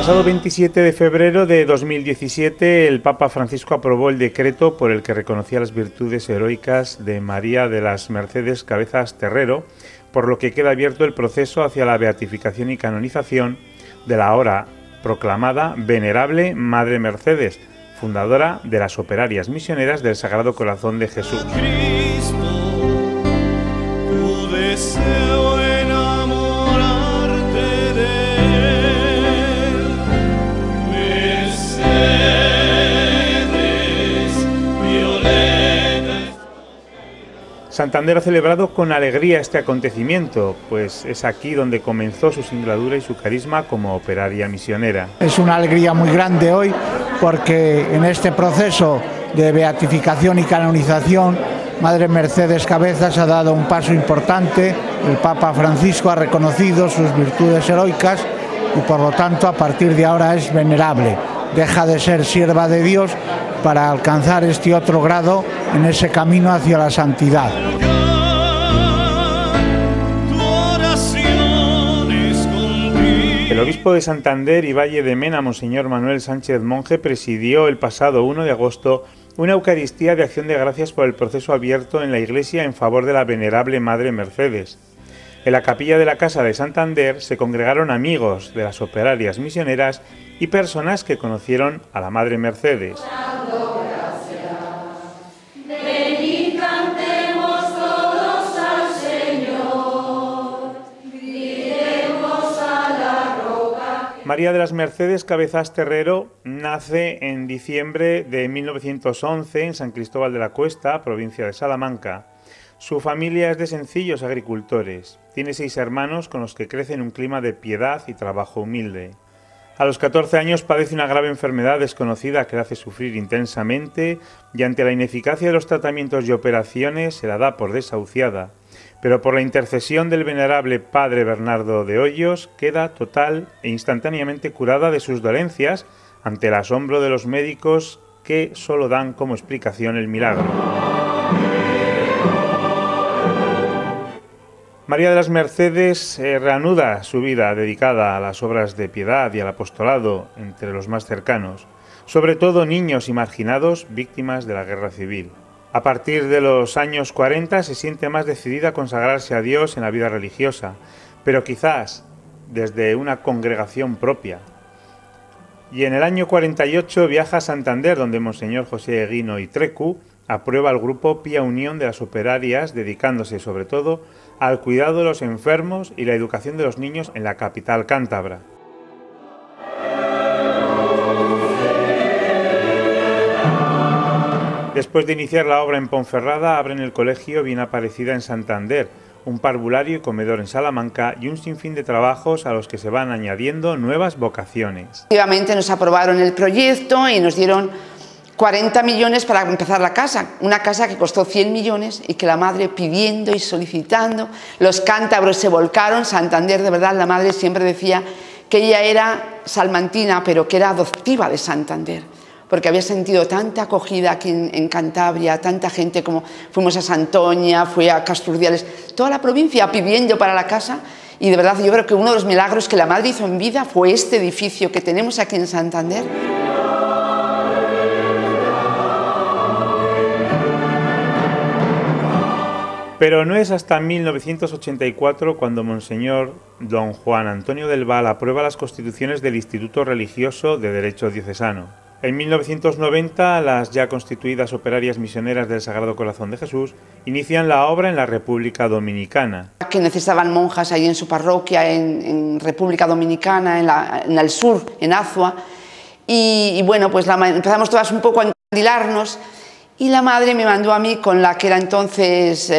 pasado 27 de febrero de 2017, el Papa Francisco aprobó el decreto por el que reconocía las virtudes heroicas de María de las Mercedes Cabezas Terrero, por lo que queda abierto el proceso hacia la beatificación y canonización de la ahora proclamada Venerable Madre Mercedes, fundadora de las Operarias Misioneras del Sagrado Corazón de Jesús. Santander ha celebrado con alegría este acontecimiento, pues es aquí donde comenzó su singladura y su carisma como operaria misionera. Es una alegría muy grande hoy porque en este proceso de beatificación y canonización Madre Mercedes Cabezas ha dado un paso importante. El Papa Francisco ha reconocido sus virtudes heroicas y por lo tanto a partir de ahora es venerable. Deja de ser sierva de Dios para alcanzar este otro grado en ese camino hacia la santidad. El obispo de Santander y Valle de Mena, Monseñor Manuel Sánchez Monje, presidió el pasado 1 de agosto una Eucaristía de acción de gracias por el proceso abierto en la Iglesia en favor de la Venerable Madre Mercedes. En la capilla de la Casa de Santander se congregaron amigos de las operarias misioneras y personas que conocieron a la Madre Mercedes. María de las Mercedes Cabezas Terrero nace en diciembre de 1911 en San Cristóbal de la Cuesta, provincia de Salamanca. Su familia es de sencillos agricultores. Tiene 6 hermanos con los que crece en un clima de piedad y trabajo humilde. A los 14 años padece una grave enfermedad desconocida que la hace sufrir intensamente y ante la ineficacia de los tratamientos y operaciones se la da por desahuciada. Pero por la intercesión del venerable padre Bernardo de Hoyos queda total e instantáneamente curada de sus dolencias ante el asombro de los médicos que solo dan como explicación el milagro. María de las Mercedes reanuda su vida dedicada a las obras de piedad y al apostolado entre los más cercanos, sobre todo niños y marginados víctimas de la guerra civil. A partir de los años 40 se siente más decidida a consagrarse a Dios en la vida religiosa, pero quizás desde una congregación propia. Y en el año 48 viaja a Santander, donde Monseñor José Eguino y Trecu aprueba el grupo Pía Unión de las Operarias, dedicándose sobre todo al cuidado de los enfermos y la educación de los niños en la capital cántabra. Después de iniciar la obra en Ponferrada, abren el colegio Bien Aparecida en Santander, un parvulario y comedor en Salamanca y un sinfín de trabajos a los que se van añadiendo nuevas vocaciones. Efectivamente nos aprobaron el proyecto y nos dieron 40 millones para empezar la casa, una casa que costó 100 millones y que la madre pidiendo y solicitando, los cántabros se volcaron. Santander, de verdad, la madre siempre decía que ella era salmantina, pero que era adoptiva de Santander, porque había sentido tanta acogida aquí en Cantabria, tanta gente como fuimos a Santoña, fui a Casturdiales, toda la provincia pidiendo para la casa. Y de verdad yo creo que uno de los milagros que la madre hizo en vida fue este edificio que tenemos aquí en Santander. Pero no es hasta 1984 cuando Monseñor don Juan Antonio del Val aprueba las constituciones del Instituto Religioso de Derecho Diocesano. En 1990, las ya constituidas Operarias Misioneras del Sagrado Corazón de Jesús inician la obra en la República Dominicana. Que necesitaban monjas ahí en su parroquia, en República Dominicana, en el sur, en Azua. Y bueno, pues empezamos todas un poco a encandilarnos. Y la madre me mandó a mí con la que era entonces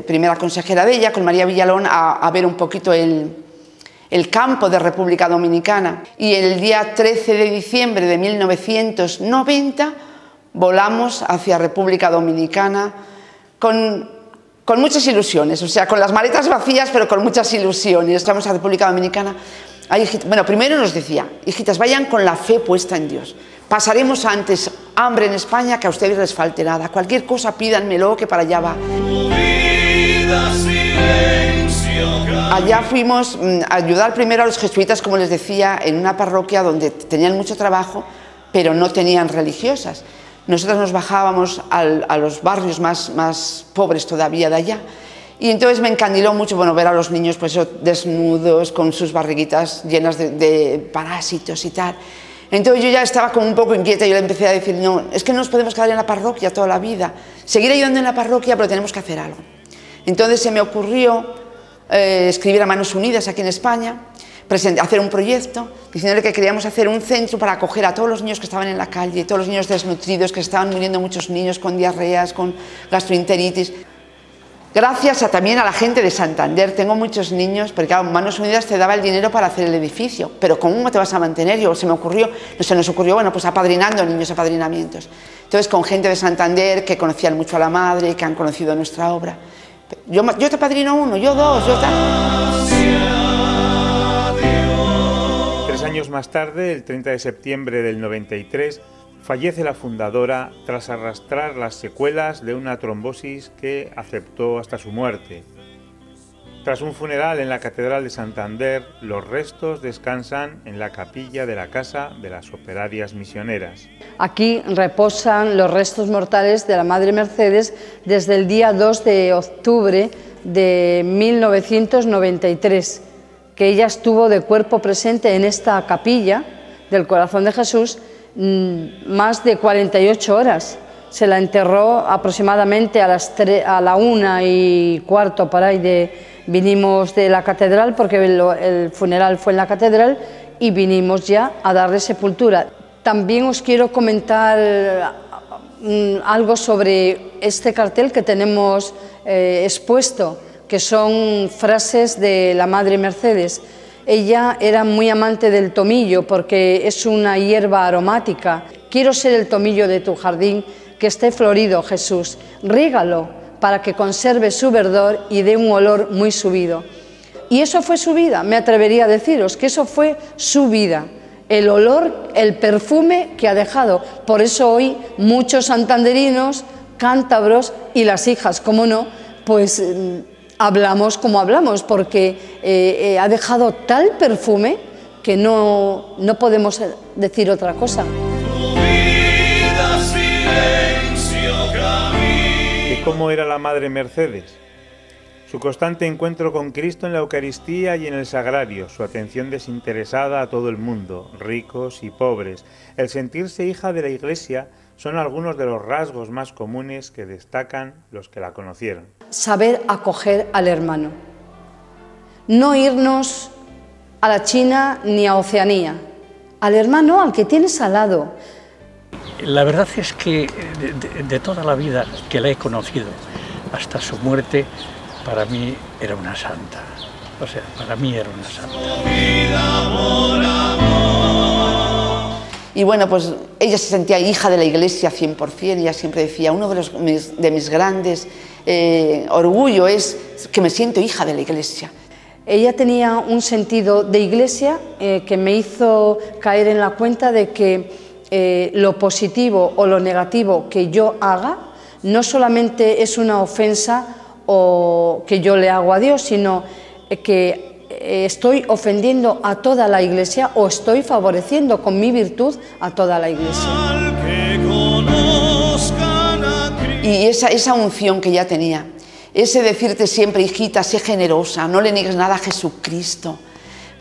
primera consejera de ella, con María Villalón, a ver un poquito el campo de República Dominicana. Y el día 13 de diciembre de 1990 volamos hacia República Dominicana con muchas ilusiones, o sea, con las maletas vacías, pero con muchas ilusiones. Estamos a República Dominicana. Bueno, primero nos decía, hijitas, vayan con la fe puesta en Dios. Pasaremos antes hambre en España que a ustedes les falte nada. Cualquier cosa pídanmelo que para allá va. Tu vida, silencio. Allá fuimos a ayudar primero a los jesuitas, como les decía, en una parroquia donde tenían mucho trabajo, pero no tenían religiosas. Nosotros nos bajábamos a los barrios más pobres todavía de allá. Y entonces me encandiló mucho, bueno, ver a los niños pues desnudos, con sus barriguitas llenas de parásitos y tal. Entonces yo ya estaba como un poco inquieta y yo le empecé a decir, no, es que no nos podemos quedar en la parroquia toda la vida. Seguir ayudando en la parroquia, pero tenemos que hacer algo. Entonces se me ocurrió escribir a Manos Unidas aquí en España, hacer un proyecto, diciéndole que queríamos hacer un centro para acoger a todos los niños que estaban en la calle, todos los niños desnutridos, que estaban muriendo muchos niños con diarreas, con gastroenteritis. Gracias también a la gente de Santander, tengo muchos niños, porque claro, Manos Unidas te daba el dinero para hacer el edificio, pero ¿cómo te vas a mantener? Se nos ocurrió, bueno, pues apadrinando niños, apadrinamientos. Entonces con gente de Santander que conocían mucho a la madre, que han conocido nuestra obra. Yo te padrino uno, yo dos, yo tal. 3 años más tarde, el 30 de septiembre del 93, fallece la fundadora tras arrastrar las secuelas de una trombosis que aceptó hasta su muerte. Tras un funeral en la Catedral de Santander, los restos descansan en la capilla de la Casa de las Operarias Misioneras. Aquí reposan los restos mortales de la Madre Mercedes desde el día 2 de octubre de 1993, que ella estuvo de cuerpo presente en esta capilla del Corazón de Jesús más de 48 horas. Se la enterró aproximadamente a la 1:15 por ahí vinimos de la catedral, porque el funeral fue en la catedral, y vinimos ya a darle sepultura. También os quiero comentar algo sobre este cartel que tenemos expuesto, que son frases de la Madre Mercedes. Ella era muy amante del tomillo porque es una hierba aromática. Quiero ser el tomillo de tu jardín, que esté florido, Jesús. Rígalo para que conserve su verdor y dé un olor muy subido. Y eso fue su vida, me atrevería a deciros que eso fue su vida. El olor, el perfume que ha dejado. Por eso hoy muchos santanderinos, cántabros y las hijas, cómo no, pues hablamos como hablamos, porque ha dejado tal perfume que no podemos decir otra cosa. ¿Y cómo era la Madre Mercedes? Su constante encuentro con Cristo en la Eucaristía y en el Sagrario, su atención desinteresada a todo el mundo, ricos y pobres, el sentirse hija de la Iglesia, son algunos de los rasgos más comunes que destacan los que la conocieron. Saber acoger al hermano. No irnos a la China ni a Oceanía. Al hermano, al que tienes al lado. La verdad es que de toda la vida que la he conocido hasta su muerte, para mí era una santa. O sea, para mí era una santa. Y bueno, pues ella se sentía hija de la Iglesia 100%, ella siempre decía, uno de mis grandes orgullo es que me siento hija de la Iglesia. Ella tenía un sentido de Iglesia que me hizo caer en la cuenta de que lo positivo o lo negativo que yo haga no solamente es una ofensa o que yo le hago a Dios, sino que estoy ofendiendo a toda la Iglesia o estoy favoreciendo con mi virtud a toda la Iglesia. Y esa unción que ella tenía, ese decirte siempre, hijita, sé generosa, no le niegues nada a Jesucristo.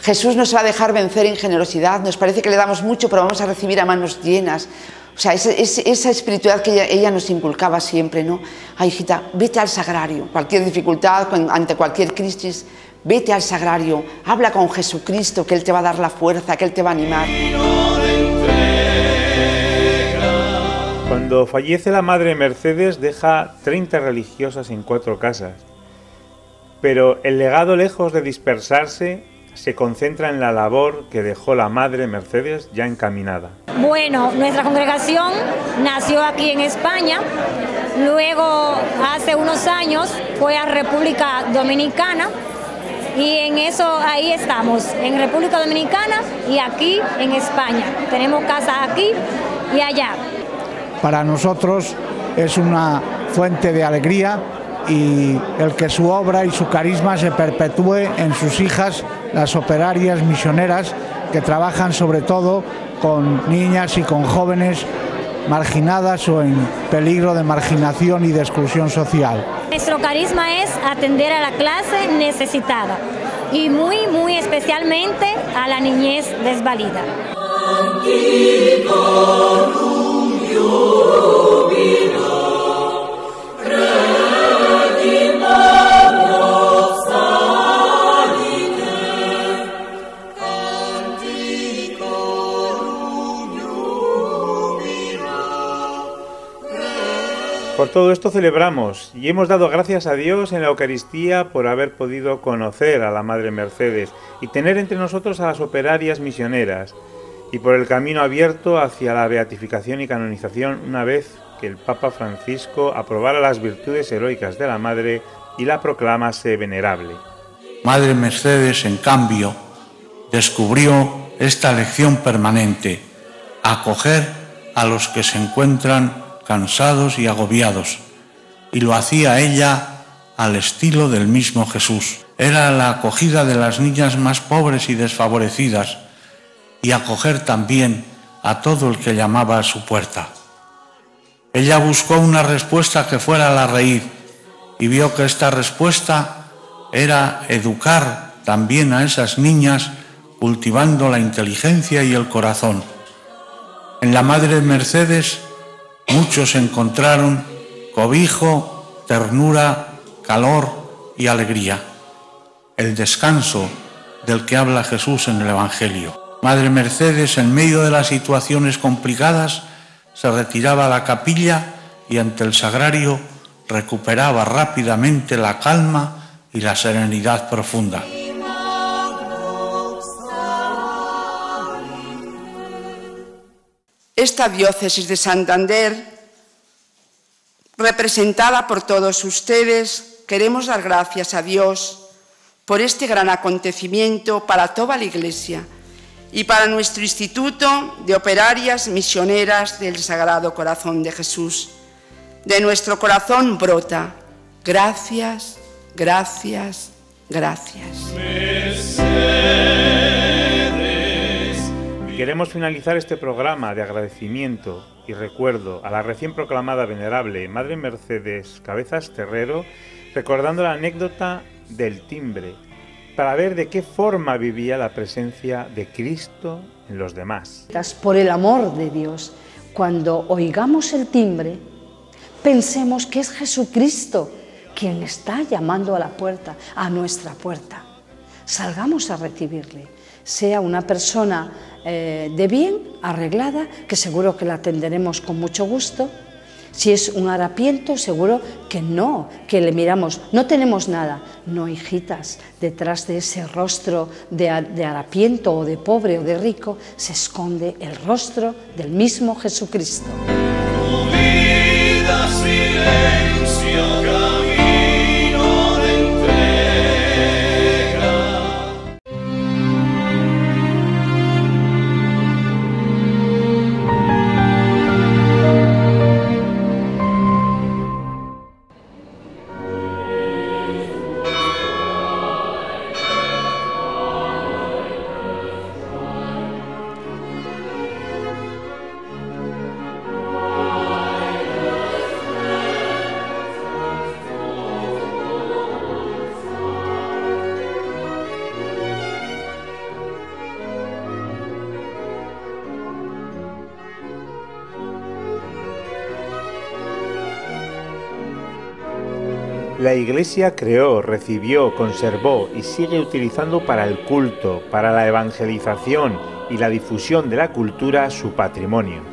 Jesús nos va a dejar vencer en generosidad, nos parece que le damos mucho, pero vamos a recibir a manos llenas. O sea, esa espiritualidad que ella nos inculcaba siempre, ¿no? Ay, hijita, vete al sagrario, cualquier dificultad, ante cualquier crisis, vete al sagrario, habla con Jesucristo, que Él te va a dar la fuerza, que Él te va a animar. Cuando fallece la Madre Mercedes, deja 30 religiosas en 4 casas. Pero el legado, lejos de dispersarse, se concentra en la labor que dejó la Madre Mercedes ya encaminada. Bueno, nuestra congregación nació aquí en España, luego hace unos años fue a República Dominicana y en eso ahí estamos, en República Dominicana y aquí en España. Tenemos casa aquí y allá. Para nosotros es una fuente de alegría y el que su obra y su carisma se perpetúe en sus hijas, las operarias misioneras, que trabajan sobre todo con niñas y con jóvenes marginadas o en peligro de marginación y de exclusión social. Nuestro carisma es atender a la clase necesitada y muy especialmente a la niñez desvalida. Por todo esto celebramos y hemos dado gracias a Dios en la Eucaristía por haber podido conocer a la Madre Mercedes y tener entre nosotros a las operarias misioneras, y por el camino abierto hacia la beatificación y canonización una vez que el Papa Francisco aprobara las virtudes heroicas de la Madre y la proclamase venerable. Madre Mercedes, en cambio, descubrió esta lección permanente: acoger a los que se encuentran cansados y agobiados, y lo hacía ella al estilo del mismo Jesús. Era la acogida de las niñas más pobres y desfavorecidas, y acoger también a todo el que llamaba a su puerta. Ella buscó una respuesta que fuera la raíz, y vio que esta respuesta era educar también a esas niñas, cultivando la inteligencia y el corazón. En la Madre Mercedes muchos encontraron cobijo, ternura, calor y alegría, el descanso del que habla Jesús en el Evangelio. Madre Mercedes, en medio de las situaciones complicadas, se retiraba a la capilla y ante el sagrario recuperaba rápidamente la calma y la serenidad profunda. Esta diócesis de Santander, representada por todos ustedes, queremos dar gracias a Dios por este gran acontecimiento para toda la Iglesia y para nuestro Instituto de Operarias Misioneras del Sagrado Corazón de Jesús. De nuestro corazón brota: gracias, gracias, gracias. Queremos finalizar este programa de agradecimiento y recuerdo a la recién proclamada venerable Madre Mercedes Cabezas Terrero, recordando la anécdota del timbre, para ver de qué forma vivía la presencia de Cristo en los demás. Por el amor de Dios, cuando oigamos el timbre, pensemos que es Jesucristo quien está llamando a la puerta, a nuestra puerta. Salgamos a recibirle. Sea una persona de bien, arreglada, que seguro que la atenderemos con mucho gusto. Si es un harapiento, seguro que no, que le miramos, no tenemos nada. No, hijitas, detrás de ese rostro de harapiento o de pobre o de rico se esconde el rostro del mismo Jesucristo. Tu vida, silencio, camino de entrega. La Iglesia creó, recibió, conservó y sigue utilizando para el culto, para la evangelización y la difusión de la cultura su patrimonio.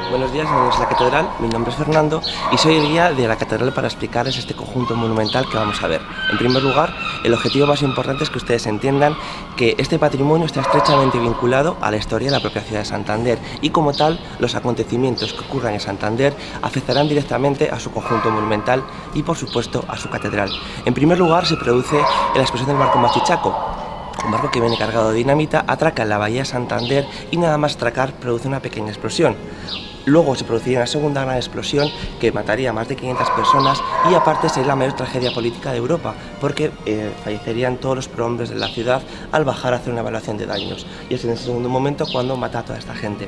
Buenos días, desde la Catedral, mi nombre es Fernando y soy el guía de la Catedral para explicarles este conjunto monumental que vamos a ver. En primer lugar, el objetivo más importante es que ustedes entiendan que este patrimonio está estrechamente vinculado a la historia de la propia ciudad de Santander y como tal, los acontecimientos que ocurran en Santander afectarán directamente a su conjunto monumental y por supuesto a su catedral. En primer lugar, se produce la explosión del barco Machichaco. Un barco que viene cargado de dinamita atraca en la bahía de Santander y nada más atracar produce una pequeña explosión. Luego se produciría una segunda gran explosión que mataría a más de 500 personas y aparte sería la mayor tragedia política de Europa, porque fallecerían todos los prohombres de la ciudad al bajar a hacer una evaluación de daños. Y es en ese segundo momento cuando mata a toda esta gente.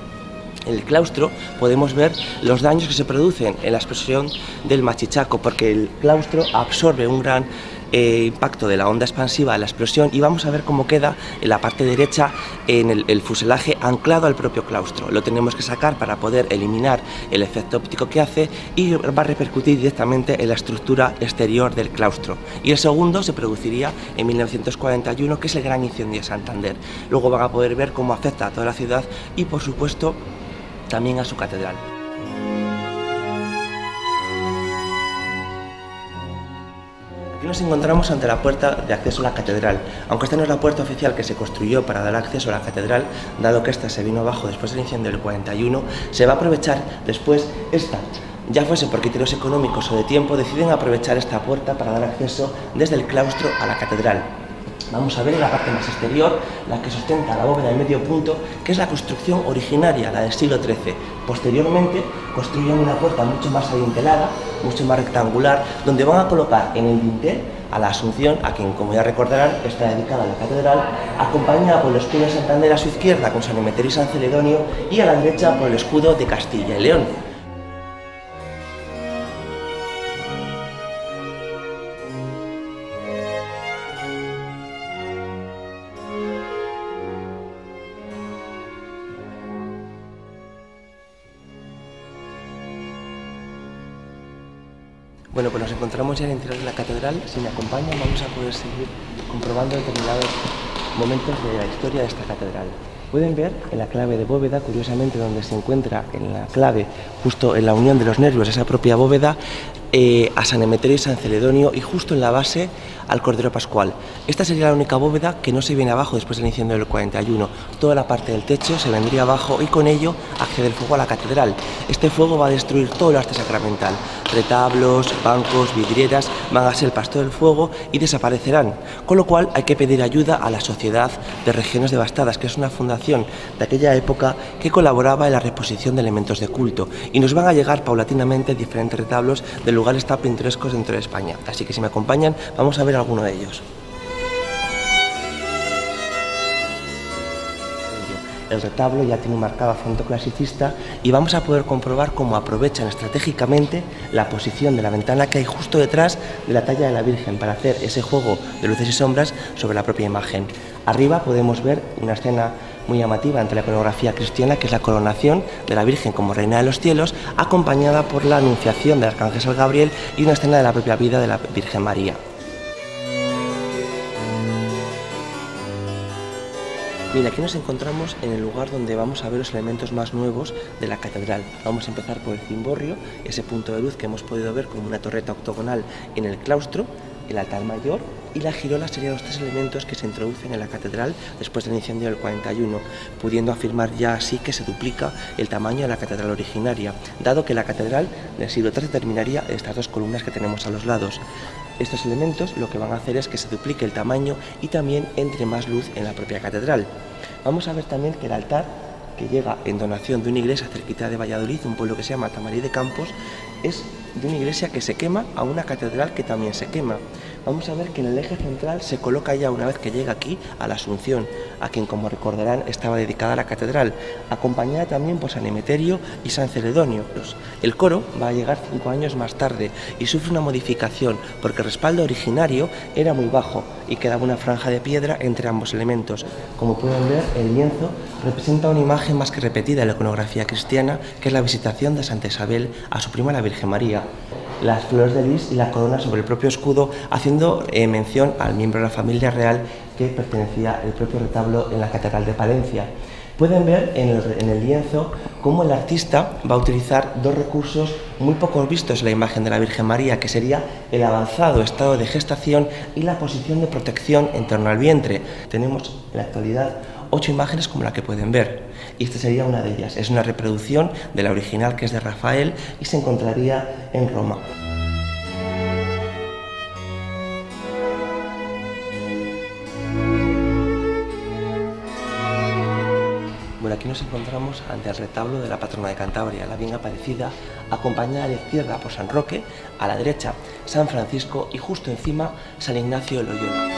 En el claustro podemos ver los daños que se producen en la explosión del Machichaco, porque el claustro absorbe un gran impacto de la onda expansiva de la explosión, y vamos a ver cómo queda en la parte derecha en el fuselaje anclado al propio claustro. Lo tenemos que sacar para poder eliminar el efecto óptico que hace y va a repercutir directamente en la estructura exterior del claustro. Y el segundo se produciría en 1941, que es el gran incendio de Santander. Luego van a poder ver cómo afecta a toda la ciudad y por supuesto también a su catedral. Aquí nos encontramos ante la puerta de acceso a la catedral. Aunque esta no es la puerta oficial que se construyó para dar acceso a la catedral, dado que esta se vino abajo después del incendio del 41, se va a aprovechar después esta. Ya fuese por criterios económicos o de tiempo, deciden aprovechar esta puerta para dar acceso desde el claustro a la catedral. Vamos a ver en la parte más exterior, la que sustenta la bóveda de medio punto, que es la construcción originaria, la del siglo XIII. Posteriormente construyen una puerta mucho más adintelada, mucho más rectangular, donde van a colocar en el dintel a la Asunción, a quien, como ya recordarán, está dedicada a la catedral, acompañada por el escudo de Santander a su izquierda con San Emeterio y San Celedonio, y a la derecha por el escudo de Castilla y León. Bueno, pues nos encontramos ya en el interior de la catedral. Si me acompañan vamos a poder seguir comprobando determinados momentos de la historia de esta catedral. Pueden ver en la clave de bóveda, curiosamente donde se encuentra en la clave, justo en la unión de los nervios, esa propia bóveda, a San Emeterio y San Celedonio, y justo en la base al Cordero Pascual. Esta sería la única bóveda que no se viene abajo después del incendio del 41. Toda la parte del techo se vendría abajo y con ello accede el fuego a la catedral. Este fuego va a destruir todo el arte sacramental. Retablos, bancos, vidrieras van a ser el pasto del fuego y desaparecerán. Con lo cual hay que pedir ayuda a la Sociedad de Regiones Devastadas, que es una fundación de aquella época que colaboraba en la reposición de elementos de culto. Y nos van a llegar paulatinamente diferentes retablos de lugares tan pintorescos dentro de España. Así que si me acompañan vamos a ver alguno de ellos. El retablo ya tiene un marcado acento clasicista y vamos a poder comprobar cómo aprovechan estratégicamente la posición de la ventana que hay justo detrás de la talla de la Virgen para hacer ese juego de luces y sombras sobre la propia imagen. Arriba podemos ver una escena muy llamativa entre la iconografía cristiana, que es la coronación de la Virgen como Reina de los Cielos, acompañada por la anunciación del Arcángel San Gabriel y una escena de la propia vida de la Virgen María. Mira, aquí nos encontramos en el lugar donde vamos a ver los elementos más nuevos de la catedral. Vamos a empezar por el cimborrio, ese punto de luz que hemos podido ver como una torreta octogonal en el claustro, el altar mayor y la girola serían los tres elementos que se introducen en la catedral después del incendio del 41, pudiendo afirmar ya así que se duplica el tamaño de la catedral originaria, dado que la catedral del siglo XIII terminaría en estas dos columnas que tenemos a los lados. Estos elementos lo que van a hacer es que se duplique el tamaño y también entre más luz en la propia catedral. Vamos a ver también que el altar, que llega en donación de una iglesia cerquita de Valladolid, un pueblo que se llama Tamarí de Campos, es de una iglesia que se quema a una catedral que también se quema. Vamos a ver que en el eje central se coloca ya, una vez que llega aquí, a la Asunción, a quien, como recordarán, estaba dedicada la catedral, acompañada también por San Emeterio y San Celedonio. El coro va a llegar 5 años más tarde y sufre una modificación porque el respaldo originario era muy bajo y quedaba una franja de piedra entre ambos elementos. Como pueden ver, el lienzo representa una imagen más que repetida en la iconografía cristiana, que es la visitación de Santa Isabel a su prima la Virgen María. Las flores de lis y la corona sobre el propio escudo, haciendo mención al miembro de la familia real que pertenecía al propio retablo en la Catedral de Palencia. Pueden ver en el lienzo cómo el artista va a utilizar dos recursos muy poco vistos en la imagen de la Virgen María, que sería el avanzado estado de gestación y la posición de protección en torno al vientre. Tenemos en la actualidad 8 imágenes como la que pueden ver, y esta sería una de ellas. Es una reproducción de la original, que es de Rafael y se encontraría en Roma. Bueno, aquí nos encontramos ante el retablo de la patrona de Cantabria, la Bien Aparecida, acompañada a la izquierda por San Roque, a la derecha San Francisco y justo encima San Ignacio de Loyola.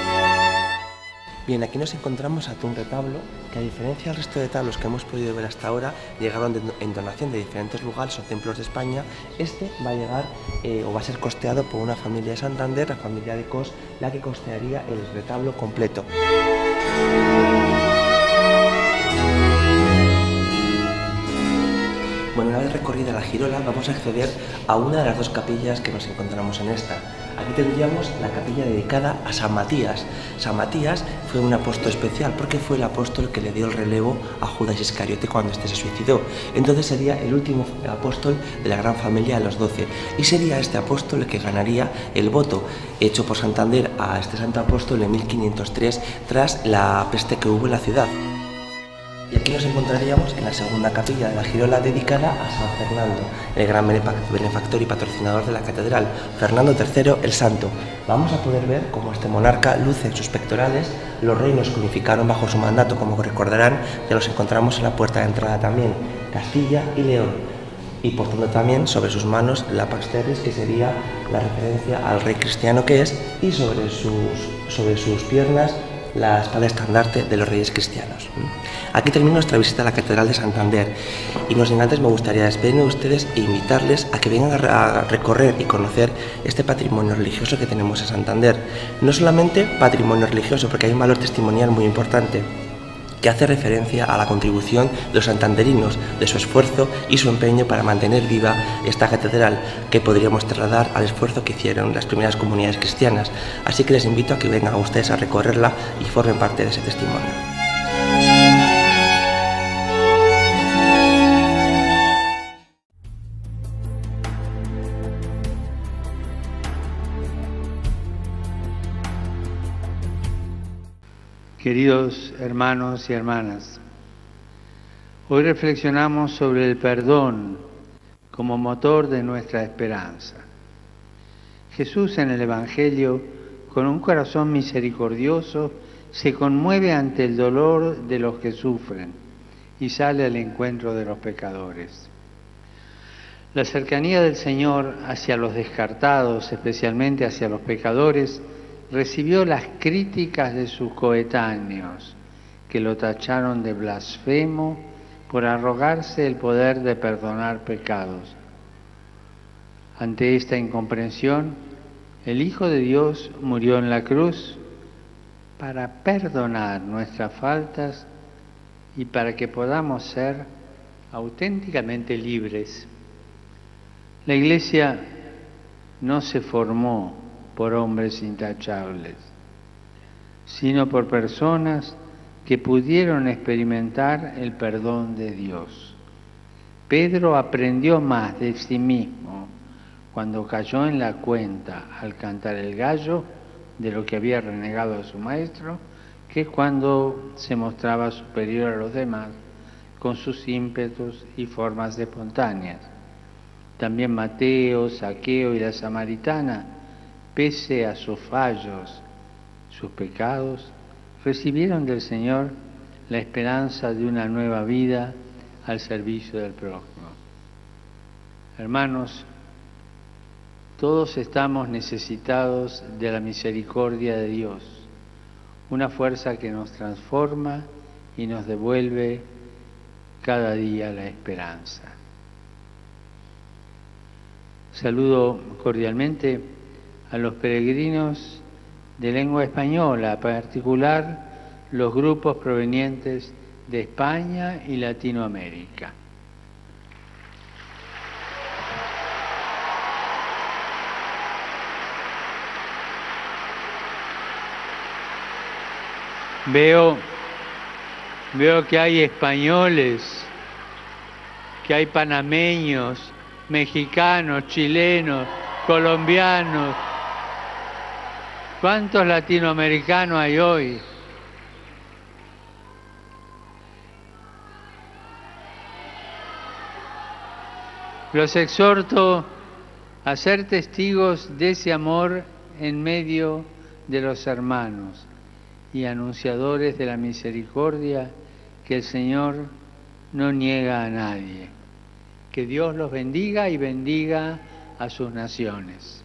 Bien, aquí nos encontramos ante un retablo que, a diferencia del resto de retablos que hemos podido ver hasta ahora, llegaron en donación de diferentes lugares o templos de España. Este va a llegar o va a ser costeado por una familia de Santander, la familia de Cos, la que costearía el retablo completo. Bueno, una vez recorrida la girola, vamos a acceder a una de las dos capillas que nos encontramos en esta. Aquí tendríamos la capilla dedicada a San Matías. San Matías fue un apóstol especial porque fue el apóstol que le dio el relevo a Judas Iscariote cuando éste se suicidó. Entonces sería el último apóstol de la gran familia de los 12 y sería este apóstol el que ganaría el voto hecho por Santander a este santo apóstol en 1503 tras la peste que hubo en la ciudad. Y aquí nos encontraríamos en la segunda capilla de la girola dedicada a San Fernando, el gran benefactor y patrocinador de la catedral, Fernando III el Santo. Vamos a poder ver cómo este monarca luce en sus pectorales los reinos que unificaron bajo su mandato, como recordarán, que los encontramos en la puerta de entrada también, Castilla y León. Y portando también sobre sus manos la Pax Terris, que sería la referencia al rey cristiano que es, y sobre sus piernas la espada estandarte de los reyes cristianos. Aquí termina nuestra visita a la Catedral de Santander y no sin antes me gustaría despedirme de ustedes e invitarles a que vengan a recorrer y conocer este patrimonio religioso que tenemos en Santander. No solamente patrimonio religioso, porque hay un valor testimonial muy importante que hace referencia a la contribución de los santanderinos, de su esfuerzo y su empeño para mantener viva esta catedral, que podríamos trasladar al esfuerzo que hicieron las primeras comunidades cristianas. Así que les invito a que vengan a ustedes a recorrerla y formen parte de ese testimonio. Queridos hermanos y hermanas, hoy reflexionamos sobre el perdón como motor de nuestra esperanza. Jesús en el Evangelio, con un corazón misericordioso, se conmueve ante el dolor de los que sufren y sale al encuentro de los pecadores. La cercanía del Señor hacia los descartados, especialmente hacia los pecadores, recibió las críticas de sus coetáneos, que lo tacharon de blasfemo por arrogarse el poder de perdonar pecados. Ante esta incomprensión, el Hijo de Dios murió en la cruz para perdonar nuestras faltas y para que podamos ser auténticamente libres. La Iglesia no se formó por hombres intachables, sino por personas que pudieron experimentar el perdón de Dios. Pedro aprendió más de sí mismo cuando cayó en la cuenta al cantar el gallo de lo que había renegado a su maestro, que cuando se mostraba superior a los demás con sus ímpetus y formas espontáneas. También Mateo, Zaqueo y la samaritana, pese a sus fallos, sus pecados, recibieron del Señor la esperanza de una nueva vida al servicio del prójimo. Hermanos, todos estamos necesitados de la misericordia de Dios, una fuerza que nos transforma y nos devuelve cada día la esperanza. Saludo cordialmente a los peregrinos de lengua española, en particular los grupos provenientes de España y Latinoamérica. Veo que hay españoles, que hay panameños, mexicanos, chilenos, colombianos. ¿Cuántos latinoamericanos hay hoy? Los exhorto a ser testigos de ese amor en medio de los hermanos y anunciadores de la misericordia que el Señor no niega a nadie. Que Dios los bendiga y bendiga a sus naciones.